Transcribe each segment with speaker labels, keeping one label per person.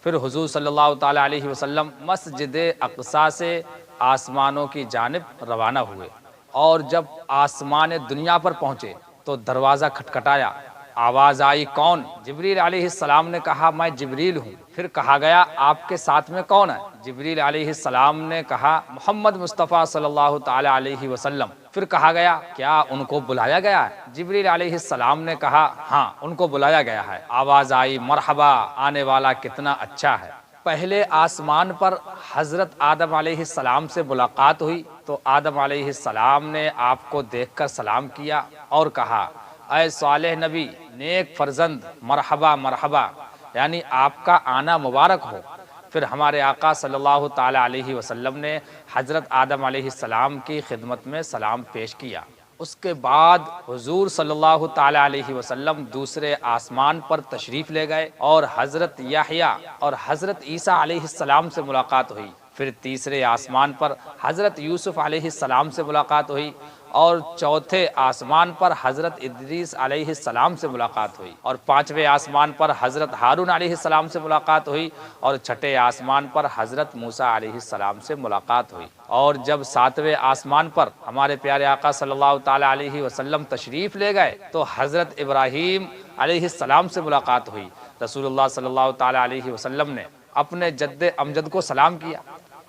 Speaker 1: پھر حضور صلی اللہ تعالیٰ علیہ وسلم مسجد اقصیٰ سے آسمانوں کی جانب روانہ ہوئے، اور جب آسمان دنیا پر پہنچے تو دروازہ کھٹکھٹایا، آواز آئی کون؟ جبریل علیہ السلام نے کہا میں جبریل ہوں۔ پھر کہا گیا آپ کے ساتھ میں کون ہے؟ جبریل علیہ السلام نے کہا محمد مصطفیٰ صلی اللہ تعالی علیہ وسلم۔ پھر کہا گیا کیا ان کو بلایا گیا ہے؟ جبریل علیہ السلام نے کہا ہاں ان کو بلایا گیا ہے۔ آواز آئی مرحبا، آنے والا کتنا اچھا ہے۔ پہلے آسمان پر حضرت آدم علیہ السلام سے ملاقات ہوئی تو آدم علیہ السلام نے آپ کو دیکھ کر سلام کیا اور کہا اے صالح نبی، نیک فرزند، مرحبا مرحبا، یعنی آپ کا آنا مبارک ہو۔ پھر ہمارے آقا صلی اللہ تعالی علیہ وسلم نے حضرت آدم علیہ السلام کی خدمت میں سلام پیش کیا۔ اس کے بعد حضور صلی اللہ تعالی علیہ وسلم دوسرے آسمان پر تشریف لے گئے اور حضرت یحییٰ اور حضرت عیسیٰ علیہ السلام سے ملاقات ہوئی۔ پھر تیسرے آسمان پر حضرت یوسف علیہ السلام سے ملاقات ہوئی، اور چوتھے آسمان پر حضرت ادریس علیہ السلام سے ملاقات ہوئی، اور پانچویں آسمان پر حضرت ہارون علیہ السلام سے ملاقات ہوئی، اور چھٹے آسمان پر حضرت موسیٰ علیہ السلام سے ملاقات ہوئی۔ اور جب ساتویں آسمان پر ہمارے پیارے آقا صلی اللہ تعالی علیہ وسلم تشریف لے گئے تو حضرت ابراہیم علیہ السلام سے ملاقات ہوئی۔ رسول اللہ صلی اللہ تعالی علیہ وسلم نے اپنے جد امجد کو سلام کیا۔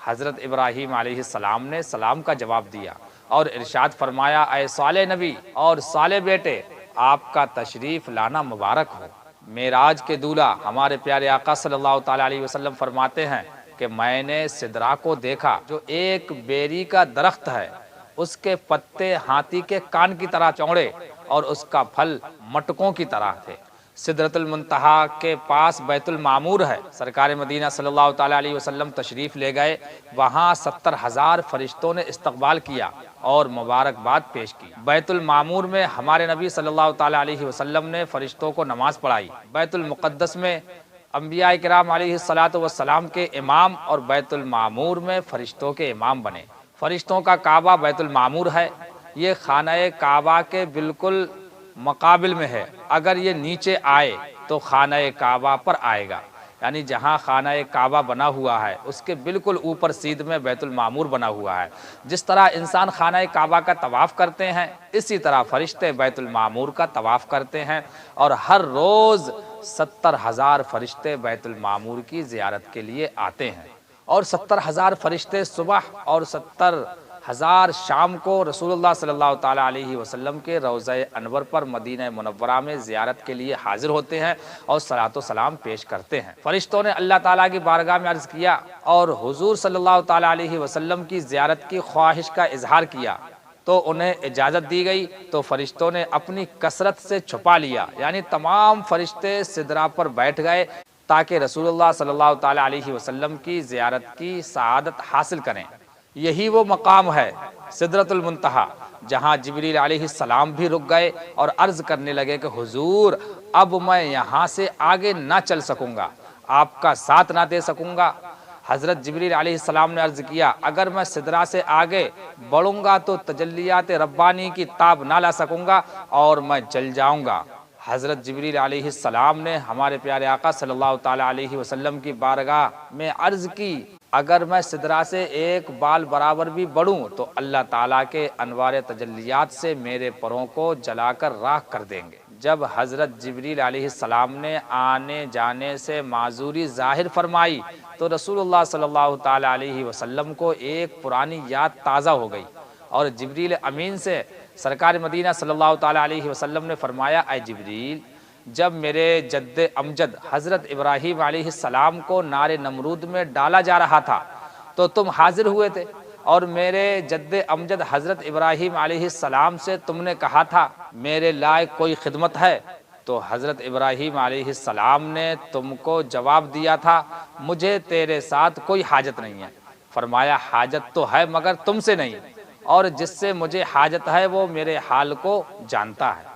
Speaker 1: حضرت ابراہیم علیہ السلام نے سلام کا جواب دیا اور ارشاد فرمایا اے صالح نبی اور صالح بیٹے، آپ کا تشریف لانا مبارک ہو۔ معراج کے دولہا ہمارے پیارے آقا صلی اللہ تعالی علیہ وسلم فرماتے ہیں کہ میں نے سدرا کو دیکھا جو ایک بیری کا درخت ہے، اس کے پتے ہاتھی کے کان کی طرح چوڑے اور اس کا پھل مٹکوں کی طرح تھے۔ سدرۃ المنتہا کے پاس بیت المعمور ہے۔ سرکار مدینہ صلی اللہ تعالی علیہ وسلم تشریف لے گئے، وہاں 70,000 فرشتوں نے استقبال کیا اور مبارکباد پیش کی۔ بیت المعمور میں ہمارے نبی صلی اللہ تعالی علیہ وسلم نے فرشتوں کو نماز پڑھائی۔ بیت المقدس میں انبیاء کرام علیہ الصلاۃ والسلام کے امام اور بیت المعمور میں فرشتوں کے امام بنے۔ فرشتوں کا کعبہ بیت المعمور ہے، یہ خانہ کعبہ کے بالکل مقابل میں ہے۔ اگر یہ نیچے آئے تو خانہ کعبہ پر آئے گا، یعنی جہاں خانہ کعبہ بنا ہوا ہے اس کے بالکل اوپر سیدھ میں بیت المعمور بنا ہوا ہے۔ جس طرح انسان خانہ کعبہ کا طواف کرتے ہیں، اسی طرح فرشتے بیت المعمور کا طواف کرتے ہیں، اور ہر روز 70,000 فرشتے بیت المعمور کی زیارت کے لیے آتے ہیں، اور 70,000 فرشتے صبح اور 70,000 شام کو رسول اللہ صلی اللہ تعالی علیہ وسلم کے روضہ انور پر مدینہ منورہ میں زیارت کے لیے حاضر ہوتے ہیں اور صلاۃ و سلام پیش کرتے ہیں۔ فرشتوں نے اللہ تعالیٰ کی بارگاہ میں عرض کیا اور حضور صلی اللہ تعالی علیہ وسلم کی زیارت کی خواہش کا اظہار کیا تو انہیں اجازت دی گئی، تو فرشتوں نے اپنی کثرت سے چھپا لیا، یعنی تمام فرشتے سدرا پر بیٹھ گئے تاکہ رسول اللہ صلی اللہ تعالی علیہ وسلم کی زیارت کی سعادت حاصل کریں۔ یہی وہ مقام ہے سدرۃ المنتہا جہاں جبریل علیہ السلام بھی رک گئے اور عرض کرنے لگے کہ حضور اب میں یہاں سے آگے نہ چل سکوں گا، آپ کا ساتھ نہ دے سکوں گا۔ حضرت جبریل علیہ السلام نے عرض کیا اگر میں سدرا سے آگے بڑھوں گا تو تجلیات ربانی کی تاب نہ لا سکوں گا اور میں جل جاؤں گا۔ حضرت جبریل علیہ السلام نے ہمارے پیارے آقا صلی اللہ تعالی علیہ وسلم کی بارگاہ میں عرض کی اگر میں سدرا سے ایک بال برابر بھی بڑھوں تو اللہ تعالیٰ کے انوار تجلیات سے میرے پروں کو جلا کر راکھ کر دیں گے۔ جب حضرت جبریل علیہ السلام نے آنے جانے سے معذوری ظاہر فرمائی تو رسول اللہ صلی اللہ تعالی علیہ وسلم کو ایک پرانی یاد تازہ ہو گئی، اور جبریل امین سے سرکار مدینہ صلی اللہ تعالی علیہ وسلم نے فرمایا اے جبریل، جب میرے جد امجد حضرت ابراہیم علیہ السلام کو نار نمرود میں ڈالا جا رہا تھا تو تم حاضر ہوئے تھے، اور میرے جد امجد حضرت ابراہیم علیہ السلام سے تم نے کہا تھا میرے لائق کوئی خدمت ہے، تو حضرت ابراہیم علیہ السلام نے تم کو جواب دیا تھا مجھے تیرے ساتھ کوئی حاجت نہیں ہے۔ فرمایا حاجت تو ہے مگر تم سے نہیں، اور جس سے مجھے حاجت ہے وہ میرے حال کو جانتا ہے۔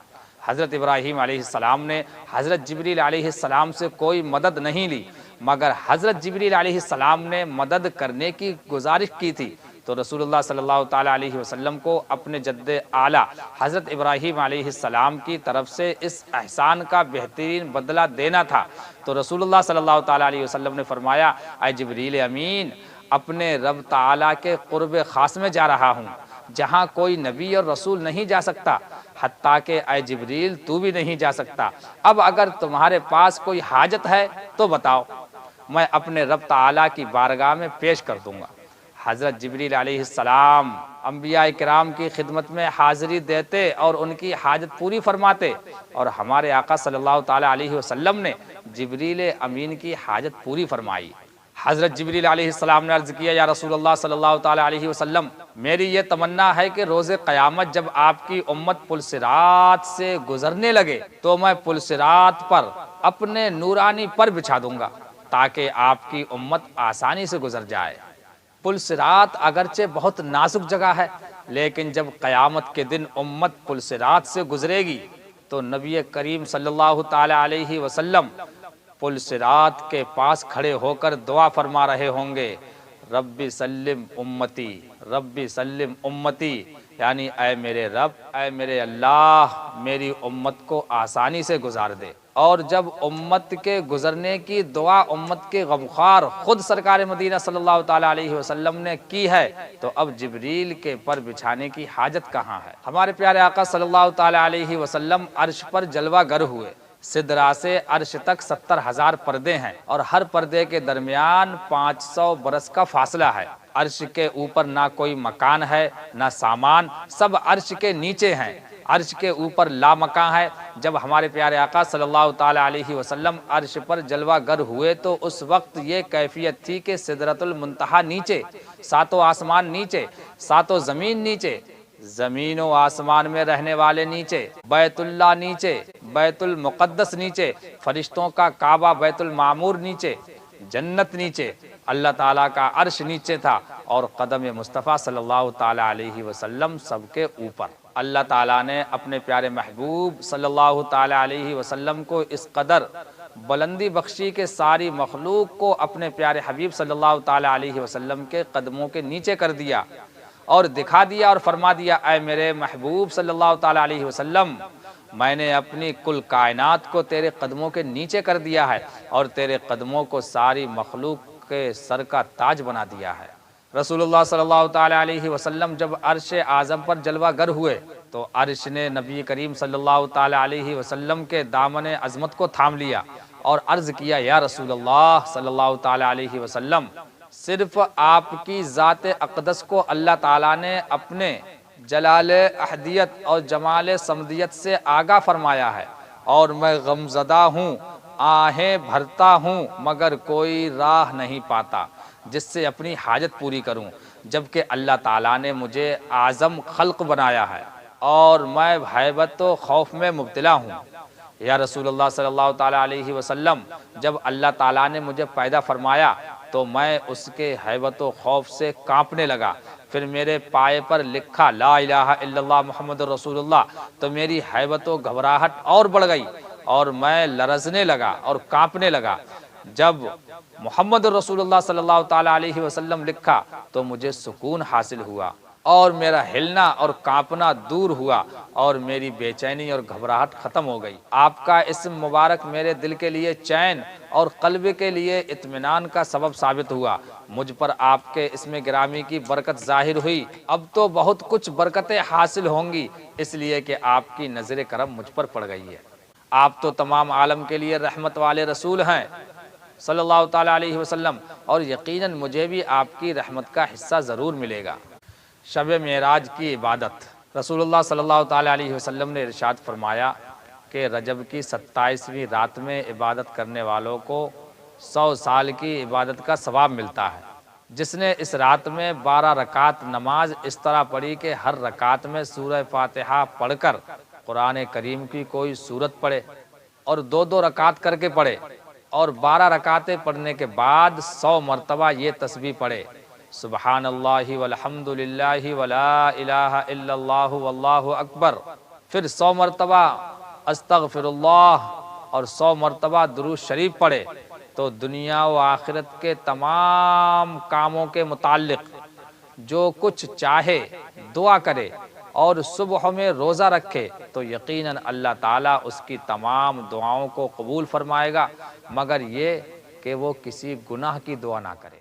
Speaker 1: حضرت ابراہیم علیہ السلام نے حضرت جبریل علیہ السلام سے کوئی مدد نہیں لی، مگر حضرت جبریل علیہ السلام نے مدد کرنے کی گزارش کی تھی تو رسول اللہ صلی اللہ تعالیٰ علیہ وسلم کو اپنے جد اعلیٰ حضرت ابراہیم علیہ السلام کی طرف سے اس احسان کا بہترین بدلہ دینا تھا۔ تو رسول اللہ صلی اللہ تعالیٰ علیہ وسلم نے فرمایا، اے جبریل امین، اپنے رب تعالیٰ کے قرب خاص میں جا رہا ہوں، جہاں کوئی نبی اور رسول نہیں جا سکتا، حتیٰ کہ اے جبریل تو بھی نہیں جا سکتا۔ اب اگر تمہارے پاس کوئی حاجت ہے تو بتاؤ، میں اپنے رب تعالیٰ کی بارگاہ میں پیش کر دوں گا۔ حضرت جبریل علیہ السلام انبیاء کرام کی خدمت میں حاضری دیتے اور ان کی حاجت پوری فرماتے، اور ہمارے آقا صلی اللہ تعالیٰ علیہ وسلم نے جبریل امین کی حاجت پوری فرمائی۔ حضرت جبریل علیہ السلام نے عرض کیا، یا رسول اللہ صلی اللہ تعالیٰ علیہ وسلم، میری یہ تمنا ہے کہ روز قیامت جب آپ کی امت پل صراط سے گزرنے لگے تو میں پل صراط پر اپنے نورانی پر بچھا دوں گا تاکہ آپ کی امت آسانی سے گزر جائے۔ پل صراط اگرچہ بہت نازک جگہ ہے، لیکن جب قیامت کے دن امت پل صراط سے گزرے گی تو نبی کریم صلی اللہ تعالیٰ علیہ وسلم پل صراط کے پاس کھڑے ہو کر دعا فرما رہے ہوں گے، ربی سلم امتی، ربی سلم امتی، یعنی اے میرے رب، اے میرے اللہ، میری امت کو آسانی سے گزار دے۔ اور جب امت کے گزرنے کی دعا امت کے غمخوار خود سرکار مدینہ صلی اللہ تعالیٰ علیہ وسلم نے کی ہے تو اب جبریل کے پر بچھانے کی حاجت کہاں ہے؟ ہمارے پیارے آقا صلی اللہ تعالیٰ علیہ وسلم عرش پر جلوہ گر ہوئے۔ سدرا سے عرش تک 70,000 پردے ہیں اور ہر پردے کے درمیان 500 برس کا فاصلہ ہے۔ عرش کے اوپر نہ کوئی مکان ہے نہ سامان، سب عرش کے نیچے ہیں۔ عرش کے اوپر لا مکان ہے۔ جب ہمارے پیارے آقا صلی اللہ تعالیٰ علیہ وسلم عرش پر جلوہ گر ہوئے تو اس وقت یہ کیفیت تھی کہ سدرۃ المنتہا نیچے، ساتوں آسمان نیچے، ساتوں زمین نیچے، زمین و آسمان میں رہنے والے نیچے، بیت اللہ نیچے، بیت المقدس نیچے، فرشتوں کا کعبہ بیت المعمور نیچے، جنت نیچے، اللہ تعالیٰ کا عرش نیچے تھا، اور قدم مصطفیٰ صلی اللہ تعالیٰ علیہ وسلم سب کے اوپر۔ اللہ تعالیٰ نے اپنے پیارے محبوب صلی اللہ تعالیٰ علیہ وسلم کو اس قدر بلندی بخشی کہ ساری مخلوق کو اپنے پیارے حبیب صلی اللہ تعالیٰ علیہ وسلم کے قدموں کے نیچے کر دیا اور دکھا دیا اور فرما دیا، اے میرے محبوب صلی اللہ تعالیٰ علیہ وسلم، میں نے اپنی کل کائنات کو تیرے قدموں کے نیچے کر دیا ہے اور تیرے قدموں کو ساری مخلوق کے سر کا تاج بنا دیا ہے۔ رسول اللہ صلی اللہ تعالیٰ علیہ وسلم جب عرش اعظم پر جلوہ گر ہوئے تو عرش نے نبی کریم صلی اللہ تعالیٰ علیہ وسلم کے دامن عظمت کو تھام لیا اور عرض کیا، یا رسول اللہ صلی اللہ تعالیٰ علیہ وسلم، صرف آپ کی ذات اقدس کو اللہ تعالیٰ نے اپنے جلال احدیت اور جمال صمدیت سے آگاہ فرمایا ہے، اور میں غمزدہ ہوں، آہیں بھرتا ہوں، مگر کوئی راہ نہیں پاتا جس سے اپنی حاجت پوری کروں، جبکہ اللہ تعالیٰ نے مجھے اعظم خلق بنایا ہے اور میں ہیبت و خوف میں مبتلا ہوں۔ یا رسول اللہ صلی اللہ تعالیٰ علیہ وسلم، جب اللہ تعالیٰ نے مجھے پیدا فرمایا تو میں اس کے ہیبت و خوف سے کانپنے لگا، پھر میرے پائے پر لکھا لا الہ الا اللہ محمد رسول اللہ تو میری ہیبت و گھبراہٹ اور بڑھ گئی اور میں لرزنے لگا اور کانپنے لگا۔ جب محمد رسول اللہ صلی اللہ تعالیٰ علیہ وسلم لکھا تو مجھے سکون حاصل ہوا اور میرا ہلنا اور کانپنا دور ہوا اور میری بے چینی اور گھبراہٹ ختم ہو گئی۔ آپ کا اسم مبارک میرے دل کے لیے چین اور قلب کے لیے اطمینان کا سبب ثابت ہوا۔ مجھ پر آپ کے اسم گرامی کی برکت ظاہر ہوئی۔ اب تو بہت کچھ برکتیں حاصل ہوں گی، اس لیے کہ آپ کی نظر کرم مجھ پر پڑ گئی ہے۔ آپ تو تمام عالم کے لیے رحمت والے رسول ہیں صلی اللہ تعالیٰ علیہ وسلم، اور یقیناً مجھے بھی آپ کی رحمت کا حصہ ضرور ملے گا۔ شب معراج کی عبادت۔ رسول اللہ صلی اللہ تعالیٰ علیہ وسلم نے ارشاد فرمایا کہ رجب کی 27ویں رات میں عبادت کرنے والوں کو 100 سال کی عبادت کا ثواب ملتا ہے۔ جس نے اس رات میں 12 رکعت نماز اس طرح پڑھی کہ ہر رکعت میں سورہ فاتحہ پڑھ کر قرآن کریم کی کوئی سورت پڑھے اور 2 رکعت کر کے پڑھے، اور 12 رکعتیں پڑھنے کے بعد 100 مرتبہ یہ تسبیح پڑھے، سبحان اللہ والحمد للہ ولا الہ الا اللہ واللہ اکبر، پھر 100 مرتبہ استغفر اللہ اور 100 مرتبہ درود شریف پڑھے، تو دنیا و آخرت کے تمام کاموں کے متعلق جو کچھ چاہے دعا کرے اور صبح میں روزہ رکھے تو یقیناً اللہ تعالیٰ اس کی تمام دعاؤں کو قبول فرمائے گا، مگر یہ کہ وہ کسی گناہ کی دعا نہ کرے۔